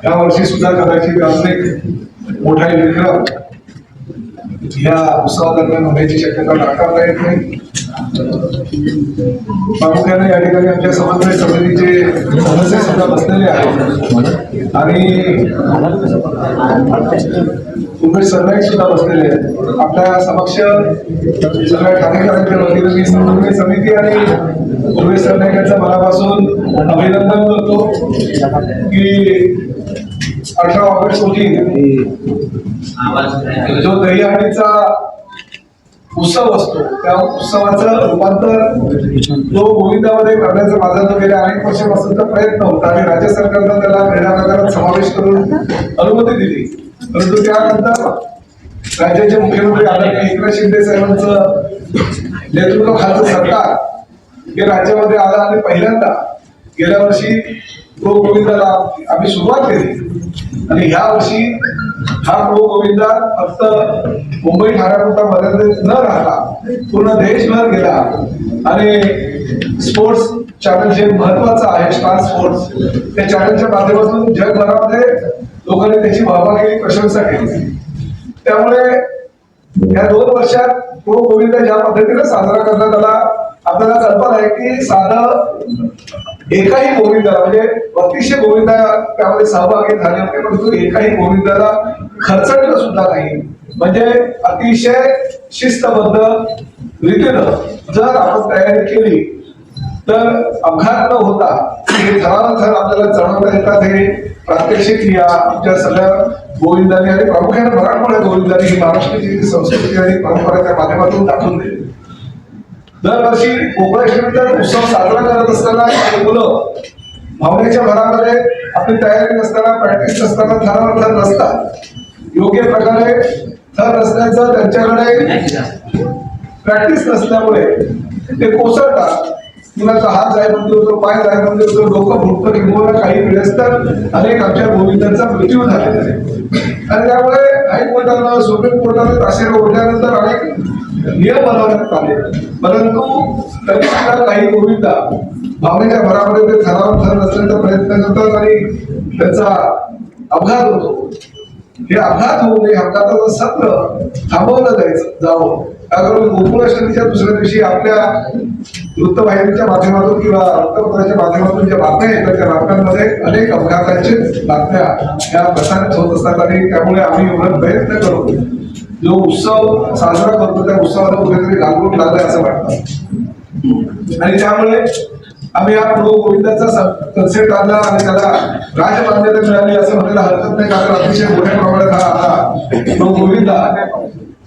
या वर्षी सुद्धा कदाचित अजून एक मोठा विक्रम या उत्सवादरम्यान होण्याची शक्यता नाकारता येत नाही. प्रामुख्याने या ठिकाणी आमच्या समन्वय समितीचे सदस्य सुद्धा बसलेले आहेत आणि उमेश सरनाईक सुद्धा बसलेले आहेत. आपल्या समक्ष सगळ्या ठाणेकरांच्या वतीने मी समन्वय समिती आणि उमेश सरनाईकांचं मनापासून अभिनंदन करतो की 18 ऑगस्ट रोजी जो दहीहंडीचा उत्सव असतो त्या उत्सवाचं रूपांतर तो गोविंदामध्ये करण्याचा माझा जो गेल्या अनेक वर्षापासूनचा प्रयत्न होता आणि राज्य सरकारनं त्याला क्रीडा प्रकारात समावेश करून अनुमती दिली. परंतु त्यानंतर राज्याचे मुख्यमंत्री आदरणीय एकनाथ शिंदे साहेबांचं नेतृत्वाखालचं सरकार हे राज्यामध्ये आलं आणि पहिल्यांदा गेल्या वर्षी प्रो गोविंदाला आम्ही सुरुवात केली आणि ह्या वर्षी हा प्रो गोविंदा फक्त मुंबई ठाण्यापुरता मर्यादित न राहता पूर्ण देशभर गेला आणि स्पोर्ट्स चॅनल जे महत्वाचं आहे स्टार स्पोर्ट्स त्या चॅनलच्या माध्यमातून जगभरामध्ये लोकांनी त्याची वाहवाही प्रशंसा केली. त्यामुळे या 2 वर्षात प्रो गोविंदा ज्या पद्धतीने साजरा करण्यात आला आपल्याला कल्पना आहे की साधं एकाही गोविंदाला म्हणजे 3200 गोविंदा त्यामध्ये सहभागी झाले होते परंतु एकाही गोविंदाला खर्चटलं सुद्धा नाही. म्हणजे अतिशय शिस्तबद्ध रीतीनं जर आपण तयारी केली तर अपघात न होता हे थराथर आपल्याला जाणवता येतात. हे प्रात्यक्षिक या आमच्या सगळ्या गोविंदांनी आणि प्रामुख्याने मराठवाड्या गोविंदांनी ही महाराष्ट्राची संस्कृती आणि परंपरेच्या माध्यमातून दाखवून दिली. दरवर्षी कोकणाष्टमीचा उत्सव साजरा करत असताना मुलं भावनेच्या भरामध्ये आपली तयारी नसताना प्रॅक्टिस नसताना थराथर नसतात. योग्य प्रकारे थर नसल्याचं त्यांच्याकडे प्रॅक्टिस नसल्यामुळे ते कोसळतात. कुणाचा हात जाय म्हणते होतो पाय जाय म्हणते होतो डोकं फुटतं किंवा काही वेळेस तर अनेक आमच्या गोविंदांचा मृत्यू झालेला आहे आणि त्यामुळे हायकोर्टानं सुप्रीम कोर्टाने ताशेरे ओढल्यानंतर अनेक नियम बनवण्यात आले परंतु तरी सुद्धा काही गोविंदा भावनेच्या भरामध्ये ते थरावर नसल्याचा प्रयत्न करतात आणि त्याचा अपघात होतो. हे अपघात होऊ नये अपघाताचं सत्र थांबवलं जावं त्याकरून गोकुळाष्टमीच्या दुसऱ्या दिवशी आपल्या वृत्तवाहिनीच्या माध्यमातून किंवा वृत्तपत्राच्या माध्यमातून ज्या बातम्या येतात त्या बातम्यांमध्ये अनेक अपघातांचे बातम्या या प्रसारित होत असतात आणि त्यामुळे आम्ही एवढा प्रयत्न करू जो उत्सव साजरा करतो त्या उत्सवाला कुठेतरी गालबोट लागलाय असं वाटतं आणि त्यामुळे आम्ही या प्रो गोविंदाचा कन्सेप्ट आणला आणि त्याला राजमान्यता मिळाली असं म्हणायला हरकत नाही कारण अतिशय मोठ्या प्रमाणात हा आता प्रो गोविंदा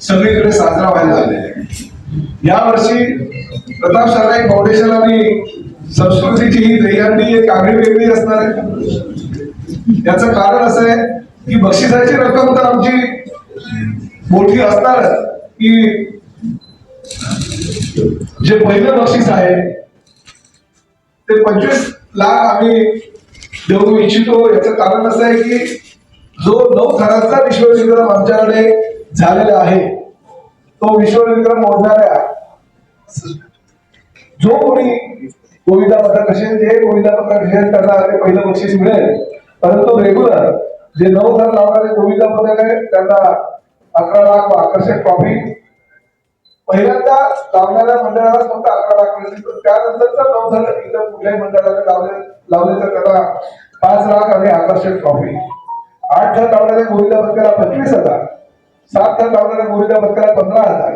सगळीकडे साजरा व्हायला लागलेला आहे. यावर्षी प्रताप सरनाईक फाउंडेशन आणि संस्कृतीची ही दहीहंडी एक आगळी वेगळी असणार आहे. याचं कारण असं आहे की बक्षिसाची रक्कम तर आमची मोठी असणारच की जे पहिलं बक्षीस आहे ते 25 लाख आम्ही देऊ इच्छितो. याचं कारण असं आहे की जो 9 थरांचा विश्वविक्रम आमच्याकडे झालेला आहे तो विश्वविक्रम मोडणाऱ्या जो कोणी गोविंदा पथक असेल जे गोविंदा पथक असेल त्यांना ते पहिलं बक्षीस मिळेल परंतु रेग्युलर जे 9 थर लावणारे गोविंदा पथक आहे त्यांना 11 लाख व आकर्षक ट्रॉफी पहिल्यांदा लावणाऱ्या मंडळाला फक्त 11 लाख मिळतील त्यानंतरचा 9 थर इतर कुठल्याही मंडळाने लावले तर त्यांना 5 लाख आणि आकर्षक ट्रॉफी 8 थर लावणाऱ्या गोविंदा पथकाला 25,000 7 थर लावणाऱ्या गोविंदा पथकाला 15,000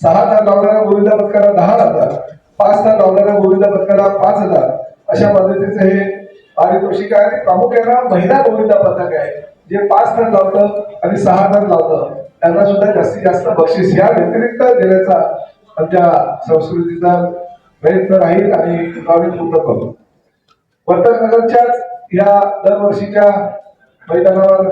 6 थर लावणाऱ्या गोविंदा पथकाला 10,000 5 थर लावणाऱ्या गोविंदा पथकाला 5,000 अशा पद्धतीचे हे पारितोषिक आहे. प्रामुख्याने महिला गोविंदा पथक आहे जे 5 थर लावतं आणि 6 थर लावतं त्यांना सुद्धा जास्तीत जास्त बक्षीस या व्यतिरिक्त देण्याचा आमच्या संस्कृतीचा प्रयत्न राहील आणि आम्ही पूर्ण करू. वर्तकनगरच्याच या दरवर्षीच्या मैदानावर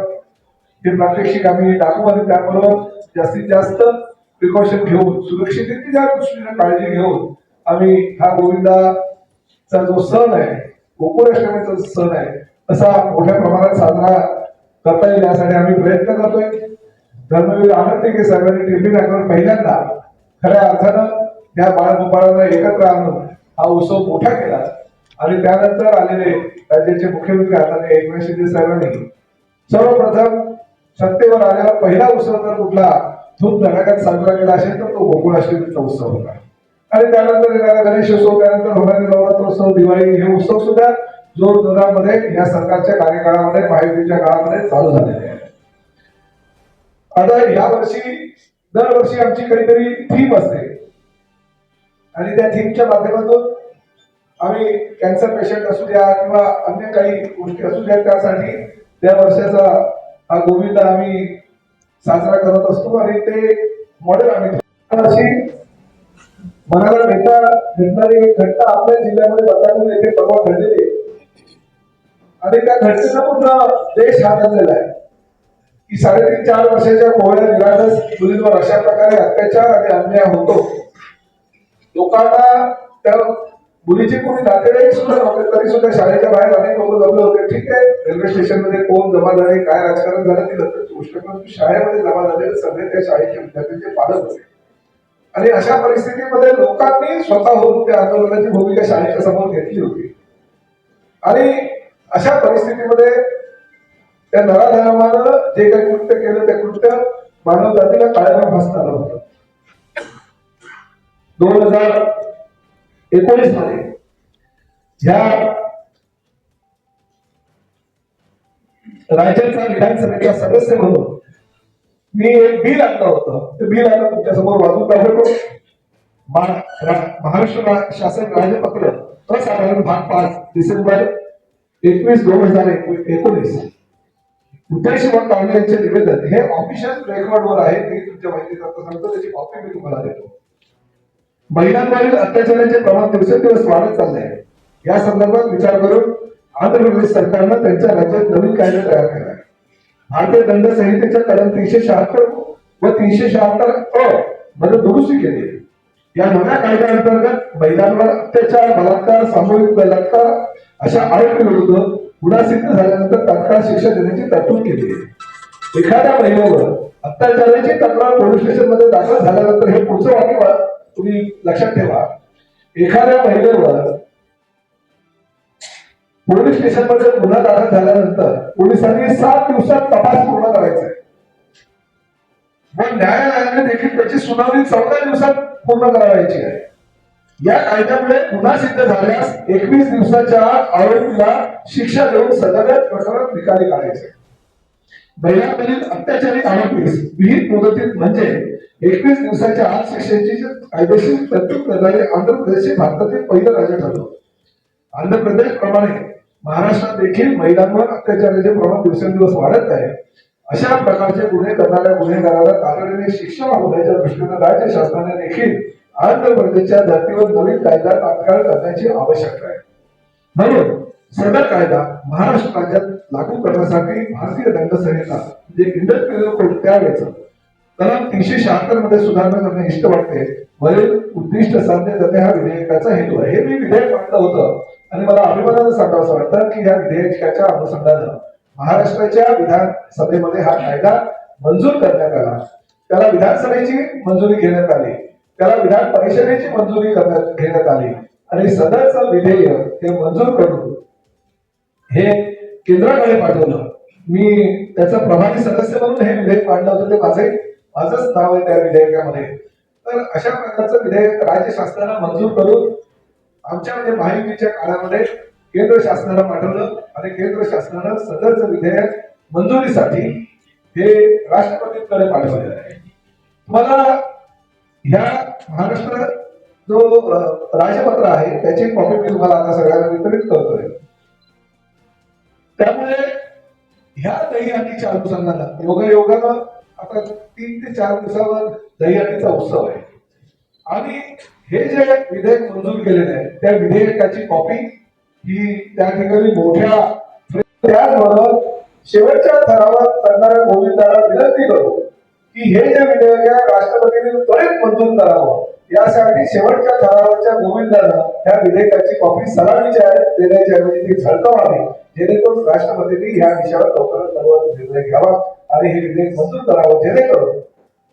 हे प्रात्यक्षिक आम्ही दाखवू आणि त्याबरोबर जास्तीत जास्त प्रिकॉशन घेऊन सुरक्षिततेच्या दृष्टीने काळजी घेऊन आम्ही हा गोविंदाचा जो सण आहे गोकुळाष्टमीचा सण आहे असा मोठ्या प्रमाणात साजरा करता येईल यासाठी आम्ही प्रयत्न करतोय. धर्मवीर आनंद साहेबांनी टीव्ही बँकवर पहिल्यांदा खऱ्या अर्थानं या बाळगोपाळांना एकत्र आणून हा उत्सव मोठा केला आणि त्यानंतर आलेले राज्याचे मुख्यमंत्री आदरणीय एकनाथ शिंदे साहेबांनी सर्वप्रथम सत्तेवर आलेला पहिला उत्सव जर कुठला धूम धडाक्यात साजरा केला असेल तर तो गोकुळाष्टमीचा उत्सव होता. आणि त्यानंतर येणारा गणेशोत्सव, त्यानंतर होणारे नवरात्रोत्सव, दिवाळी हे उत्सव सुद्धा जोरजोरामध्ये या सरकारच्या कार्यकाळामध्ये महायुतीच्या काळामध्ये चालू झालेले आहे. आता या वर्षी दरवर्षी आमची काहीतरी थीम असते आणि त्या थीमच्या माध्यमातून आम्ही कॅन्सर पेशंट असू द्या किंवा अन्य काही गोष्टी असू द्या त्यासाठी त्या वर्षाचा हा गोविंद आम्ही साजरा करत असतो आणि ते मॉडेल आम्ही अशी मनाला भेटणारी एक घटना आपल्या जिल्ह्यामध्ये बदलापूर येथे परवा घडलेली आहे आणि त्या घटनेचा पूर्ण देश हादरलेला आहे की 3.5-4 वर्षाच्या कोवळ्या निरागस मुलींवर अशा प्रकारे अत्याचार आणि अन्याय होतो. लोकांना त्या मुलीचे कोणी नातेवाईक सुद्धा नव्हते तरी सुद्धा शाळेच्या बाहेर अनेक लोक जमले होते. ठीक आहे, रेल्वे स्टेशन मध्ये कोण जमा झाले, काय राजकारण झालं ती नंतरची गोष्ट, परंतु शाळेमध्ये जमा झालेले सगळे त्या शाळेच्या विद्यार्थ्यांचे पालक होते आणि अशा परिस्थितीमध्ये लोकांनी स्वतःहून त्या आंदोलनाची भूमिका शाळेच्या समोर घेतली होती आणि अशा परिस्थितीमध्ये त्या नराधमानं जे काही कृत्य केलं ते कृत्य मानव जातीला काळ्या फासणार होतं. 2019 मध्ये ह्या राज्याचा विधानसभेचा सदस्य म्हणून मी एक बिल आणलं होतं. ते बिल आता तुमच्या समोर वाचून दाखवतो. महाराष्ट्र शासन राज्यपत्र असाधारण भाग 5 डिसेंबर 21, 2019 उद्देश व कामगिरीचे निवेदन हे ऑफिशियल रेकॉर्ड वर आहे. ते तुमच्या माहितीकरता सांगतो, त्याची कॉपी मी तुम्हाला देतो. महिलांवरील अत्याचाराचे प्रमाण दिवसेंदिवस वाढत चालले आहे. या संदर्भात विचार करून आंध्र प्रदेश सरकारनं त्यांच्या राज्यात नवीन कायदा तयार केला आहे. भारतीय दंड संहितेच्या कलम 376 व 376 अ मध्ये दुरुस्ती केली. या नव्या कायद्याअंतर्गत महिलांवर अत्याचार, बलात्कार, सामूहिक बलात्कार अशा आरोपीविरुद्ध गुन्हा सिद्ध झाल्यानंतर तात्काळ शिक्षा देण्याची तरतूद केली आहे. एखाद्या महिलेवर अत्याचाराची तक्रार पोलीस स्टेशन मध्ये दाखल झाल्यानंतर हे पुढचं वाक्य तुम्ही लक्षात ठेवा. एखाद्या महिलेवर पोलीस स्टेशन मध्ये गुन्हा दाखल झाल्यानंतर पोलिसांनी 7 दिवसात तपास पूर्ण करायचा आहे व न्यायालयाने देखील त्याची सुनावणी 14 दिवसात पूर्ण करायची आहे. या कायद्यामुळे गुन्हा सिद्ध झाल्यास 21 दिवसाच्या आरोपीला शिक्षा देऊन सदर प्रकरण निकाली काढायचे. महिलांवरील अत्याचारी आरोपीस विहित मुदतीत म्हणजे 21 दिवसाच्या आत शिक्षेची कायदेशीर तरतूद करणारे आंध्र प्रदेश हे भारतातील पहिलं राज्य ठरलं. आंध्र प्रदेश प्रमाणे महाराष्ट्रात देखील महिलांवर अत्याचाराचे प्रमाण दिवसेंदिवस वाढत आहे. अशा प्रकारचे गुन्हे करणाऱ्या गुन्हेगाराला तातडीने शिक्षा होण्याच्या दृष्टीने राज्य शासनाने देखील आंध्र प्रदेशच्या धर्तीवर नवीन कायदा तात्काळ करण्याची आवश्यकता आहे. म्हणून सदर कायदा महाराष्ट्र राज्यात लागू करण्यासाठी भारतीय दंड संहिता म्हणजे इंडियन पिनल कोड त्यावेळेच कलम 376 मध्ये सुधारणा करणे इष्ट वाटते. वरील उद्दिष्ट साध्य करणे हा विधेयकाचा हेतू आहे. हे मी विधेयक मांडलं होतं आणि मला अभिमानानं सांगावं वाटतं की या विधेयकाच्या अनुषंगानं महाराष्ट्राच्या विधानसभेमध्ये हा कायदा मंजूर करण्यात आला. त्याला विधानसभेची मंजुरी घेण्यात आली, त्याला विधान परिषदेची मंजुरी घेण्यात आली आणि सदरचं विधेयक हे मंजूर करून हे केंद्राकडे पाठवलं. मी त्याचा प्रभारी सदस्य म्हणून हे विधेयक मांडलं होतं. ते माझंच नाव आहे त्या विधेयकामध्ये. तर अशा प्रकारचं विधेयक राज्य शासनाला मंजूर करून आमच्या म्हणजे महायुतीच्या काळामध्ये केंद्र शासनाला पाठवलं आणि केंद्र शासनानं सदरचं विधेयक मंजुरीसाठी हे राष्ट्रपतींकडे पाठवलेलं आहे. मला ह्या महाराष्ट्र जो राजपत्र आहे त्याची कॉपी मी तुम्हाला आता सगळ्यांना वितरित करतोय. त्यामुळे ह्या दहीहंडीच्या अनुषंगानं योगायोगानं आता 3 ते 4 दिवसावर दहीहंडीचा उत्सव आहे आणि हे जे विधेयक मंजूर केलेले आहे त्या विधेयकाची कॉपी ही त्या ठिकाणी मोठ्या त्याचबरोबर शेवटच्या ठरावात करणाऱ्या गोविंदाला विनंती करू की हे जे विधेयक राष्ट्रपतींनी त्वरित मंजूर करावं यासाठी शेवटच्या ठरावाच्या गोविंदानं त्या विधेयकाची कॉपी सलामीच्या देण्याच्या ऐवजी ती झळकवावी, जेणेकरून राष्ट्रपतींनी या विषयावर लवकरात लवकर निर्णय घ्यावा आणि हे विधेयक मंजूर करावं, जेणेकरून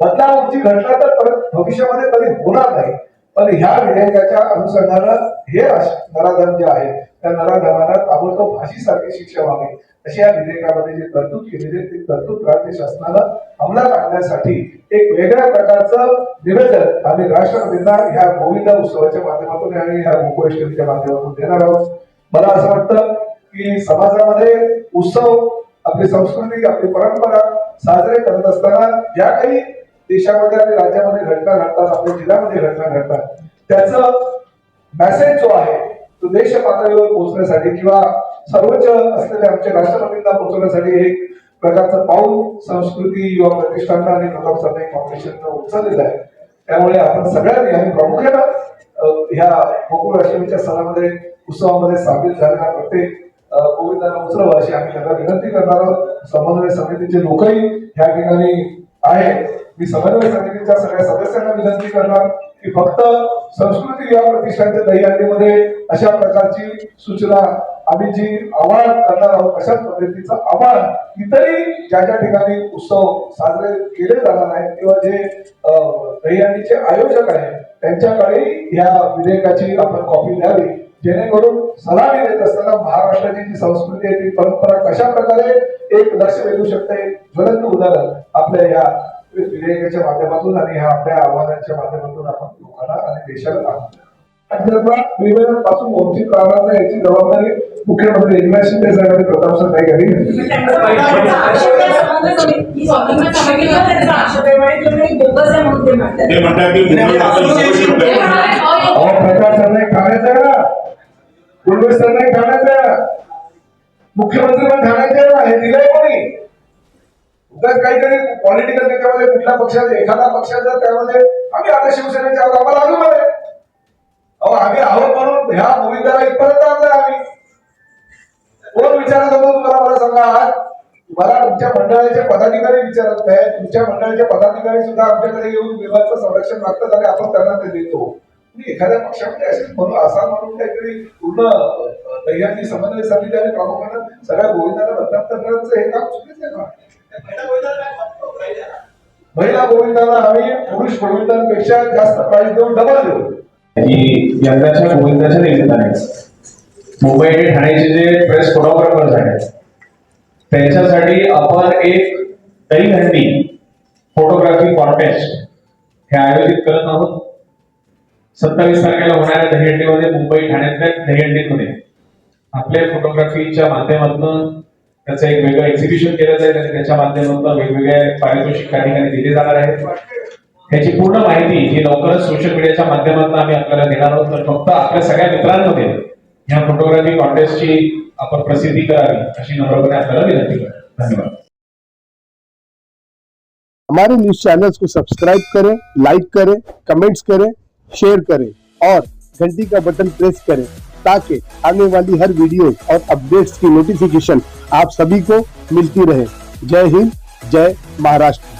बदलापूरची घटना तर परत भविष्यामध्ये कधी होणार नाही. पण ह्या विधेयकाच्या अनुषंगानं हे नराधम जे आहे त्या नराधमांना ताबडतोब फाशीसारखी शिक्षा व्हावी अशी या विधेयकामध्ये जी तरतूद केलेली आहे ती तरतूद राज्य शासनानं अंमलात आणण्यासाठी एक वेगळ्या प्रकारचं निवेदन आम्ही राष्ट्रपतींना ह्या गोविंद उत्सवाच्या माध्यमातून आणि ह्या गोकुळाष्टमीच्या माध्यमातून देणार आहोत. मला असं वाटतं की समाजामध्ये उत्सव, आपली संस्कृती, आपली परंपरा साजरे करत असताना ज्या काही देशामध्ये आणि राज्यामध्ये घटना घडतात, आपल्या जिल्ह्यामध्ये घटना घडतात, त्याचं मेसेज जो आहे तो देश पातळीवर पोहोचण्यासाठी किंवा सर्वोच्च असलेले आमच्या राष्ट्रपतींना पोहोचवण्यासाठी एक प्रकारचं पाऊल संस्कृती युवा प्रतिष्ठान आणि प्रताप सरनाईक फाउंडेशननं उचललेलं आहे. त्यामुळे आपण सगळ्यांनी आणि प्रामुख्यानं ह्या गोकुळ अष्टमीच्या सणामध्ये उत्सवामध्ये सामील झालेला प्रत्येक गोविंदाला उचलावं अशी आम्ही त्यांना विनंती करणार आहोत. समन्वय समितीचे लोकही या ठिकाणी आहेत. मी समन्वय समितीच्या सगळ्या सदस्यांना विनंती करणार की फक्त संस्कृती या प्रतिष्ठानच्या दहीहंडीमध्ये अशा प्रकारची सूचना आम्ही जी आवाहन करणार आहोत अशाच पद्धतीचं आवाहन इतरही ज्या ज्या ठिकाणी उत्सव साजरे केले जाणार आहेत किंवा जे दहीहंडीचे आयोजक आहेत त्यांच्याकडे या विधेयकाची आपण कॉपी द्यावी, जेणेकरून सलामी देत असताना महाराष्ट्राची जी संस्कृती आहे ती परंपरा कशा प्रकारे एक लक्ष वेधू शकते, ज्वलंत उदाहरण आपल्या या विधेयकाच्या माध्यमातून आणि ह्या आपल्या आव्हानांच्या माध्यमातून आपण लोकांना आणि देशाला दाखवतो. पासून वंचित राहणार याची जबाबदारी मुख्यमंत्री एकनाथ शिंदे साहेब आणि प्रताप सरनाईक यांनी घेतली. प्रताप सरनाईक ठाण्याचा आहे ना, पूर्व सरनाईक ठाण्याचा आहे, मुख्यमंत्री पण ठाण्याचे आहे ना, हे दिलंय कोणी? जर काहीतरी पॉलिटिकल त्याच्यामध्ये कुठल्या पक्षात एखादा पक्ष जर त्यामध्ये आम्ही आता शिवसेनेच्या आहोत आम्हाला अभिमान आहे. अहो आम्ही आहोत म्हणून ह्या गोविंदाला इथपर्यंत आणलंय आम्ही. कोण विचारत होतो तुम्हाला मला सांगा? आज मला तुमच्या मंडळाचे पदाधिकारी विचारत नाही, तुमच्या मंडळाचे पदाधिकारी सुद्धा आमच्याकडे येऊन विभागाचं संरक्षण मागतात आणि आपण त्यांना ते देतो. एखाद्या पक्षामध्ये असेल म्हणून असा म्हणून काहीतरी पूर्ण दह्यांची समन्वय समिती आणि प्रामुख्यानं सगळ्या गोविंदाला बदनाम करण्याचं हे काम चुकीचं आहे ना. महिला गोविंदाला आम्ही पुरुष गोविंदांपेक्षा जास्त प्राईज देऊन डबल देऊ. यंदाच्या गोविंदाच्या निमित्ताने मुंबई आणि ठाण्याचे जे प्रेस फोटोग्राफर्स आहेत त्यांच्यासाठी आपण एक दहीहंडी फोटोग्राफी कॉन्टेस्ट हे आयोजित करत आहोत. 27 तारखेला होणाऱ्या दहीहंडीमध्ये मुंबई ठाण्यातल्या दहीहंडीमध्ये आपल्या फोटोग्राफीच्या माध्यमातून त्याचं एक वेगळं एक्झिबिशन केलं जाईल आणि त्याच्या माध्यमातून वेगवेगळे पारितोषिक त्या ठिकाणी दिले जाणार आहेत. ह्याची पूर्ण माहिती ही लवकरच सोशल मीडियाच्या माध्यमातून आम्ही आपल्याला देणार आहोत. तर फक्त आपल्या सगळ्या मित्रांमध्ये ह्या फोटोग्राफी कॉन्टेस्टची आपण प्रसिद्धी करावी अशी नम्रपणे आपल्याला विनंती करतो. धन्यवाद. हमारे न्यूज चैनल्स को सब्सक्राइब करें, लाइक करें, कमेंट्स करें, शेयर करें और घंटी का बटन प्रेस करें ताकि आने वाली हर वीडियो और अपडेट्स की नोटिफिकेशन आप सभी को मिलती रहे. जय हिंद, जय महाराष्ट्र.